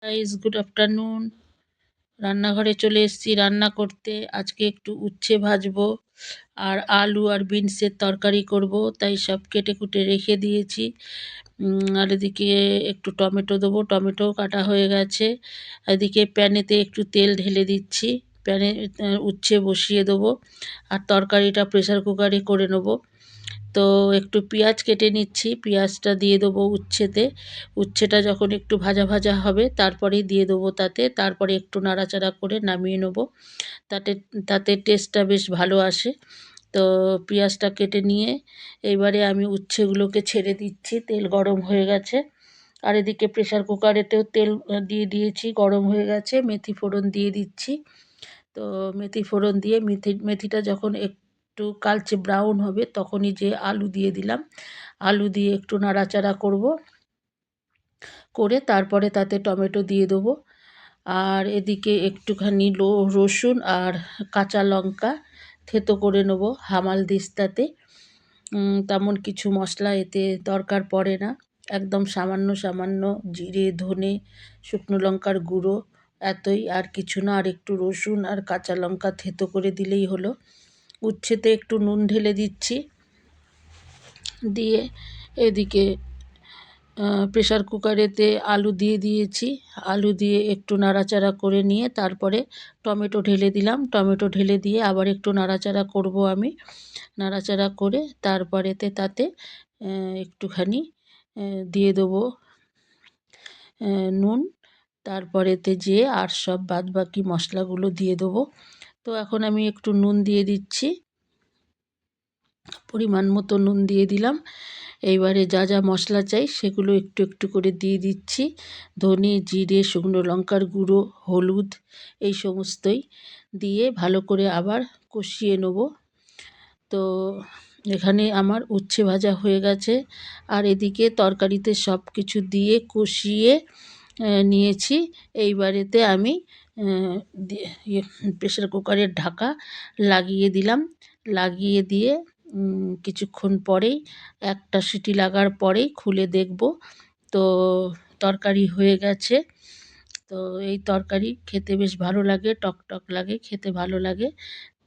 Guys, good afternoon. রান্নাঘরে চলে এসেছি রান্না করতে। আজকে একটু উচ্ছে ভাজবো আর আলু আর বিনসের তরকারি করব, তাই সব কেটে কুটে রেখে দিয়েছি। আর এদিকে একটু টমেটো দেবো, টমেটো কাটা হয়ে গেছে। এদিকে প্যানেতে একটু তেল ঢেলে দিচ্ছি, প্যানে উচ্ছে বসিয়ে দেবো আর তরকারিটা প্রেসার কুকারে করে নেবো। তো একটু পেঁয়াজ কেটে নিচ্ছি, পেঁয়াজটা দিয়ে দেবো উচ্ছেতে। উচ্ছেটা যখন একটু ভাজা ভাজা হবে তারপরেই দিয়ে দেবো তাতে, তারপরে একটু নাড়াচাড়া করে নামিয়ে নেবো। তাতে তাতে টেস্টটা বেশ ভালো আসে। তো পেঁয়াজটা কেটে নিয়ে এইবারে আমি উচ্ছেগুলোকে ছেড়ে দিচ্ছি, তেল গরম হয়ে গেছে। আর এদিকে প্রেসার কুকারেতেও তেল দিয়ে দিয়েছি, গরম হয়ে গেছে। মেথি ফোড়ন দিয়ে দিচ্ছি। তো মেথি ফোড়ন দিয়ে মেথিটা যখন একটু কালচে ব্রাউন হবে তখনই যে আলু দিয়ে দিলাম। আলু দিয়ে একটু নাড়াচাড়া করব, করে তারপরে তাতে টমেটো দিয়ে দেবো। আর এদিকে একটুখানি রসুন আর কাঁচা লঙ্কা থেতো করে নেবো হামাল দিস্তাতে। তেমন কিছু মশলা এতে দরকার পড়ে না, একদম সামান্য সামান্য জিরে, ধনে, শুকনো লঙ্কার গুঁড়ো, এতই, আর কিছু না। আর একটু রসুন আর কাঁচা লঙ্কা থেতো করে দিলেই হলো। উচ্ছেতে একটু নুন ঢেলে দিচ্ছি, দিয়ে এদিকে প্রেসার কুকারেতে আলু দিয়ে দিয়েছি। আলু দিয়ে একটু নাড়াচাড়া করে নিয়ে তারপরে টমেটো ঢেলে দিলাম। টমেটো ঢেলে দিয়ে আবার একটু নাড়াচাড়া করব আমি। নাড়াচাড়া করে তারপরেতে তাতে একটুখানি দিয়ে দেবো নুন। তারপরেতে যেয়ে আর সব বাদবাকি মশলাগুলো দিয়ে দেবো। তো এখন আমি একটু নুন দিয়ে দিচ্ছি, পরিমাণ মতো নুন দিয়ে দিলাম। এইবারে যা যা মশলা চাই সেগুলো একটু একটু করে দিয়ে দিচ্ছি। ধনে, জিরে, শুকনো লঙ্কার গুঁড়ো, হলুদ, এই সমস্তই দিয়ে ভালো করে আবার কষিয়ে নেব। তো এখানে আমার উচ্ছে ভাজা হয়ে গেছে। আর এদিকে তরকারিতে সব কিছু দিয়ে কষিয়ে নিয়েছি। এইবারেতে আমি প্রেসার কুকারের ঢাকা লাগিয়ে দিলাম। লাগিয়ে দিয়ে কিছুক্ষণ পরেই, একটা সিটি লাগার পরেই খুলে দেখব। তো তরকারি হয়ে গেছে। তো এই তরকারি খেতে বেশ ভালো লাগে, টক টক লাগে, খেতে ভালো লাগে।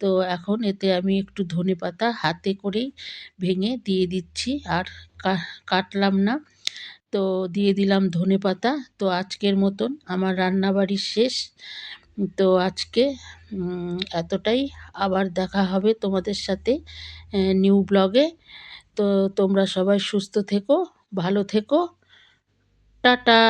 তো এখন এতে আমি একটু ধনেপাতা হাতে করেই ভেঙে দিয়ে দিচ্ছি, আর কাটলাম না। তো দিয়ে দিলাম ধনেপাতা। তো আজকের মতন আমার রান্নাবাড়ি শেষ। তো আজকে এতটাই। আবার দেখা হবে তোমাদের সাথে নিউ ব্লগে। তো তোমরা সবাই সুস্থ থেকো, ভালো থেকো, টাটা।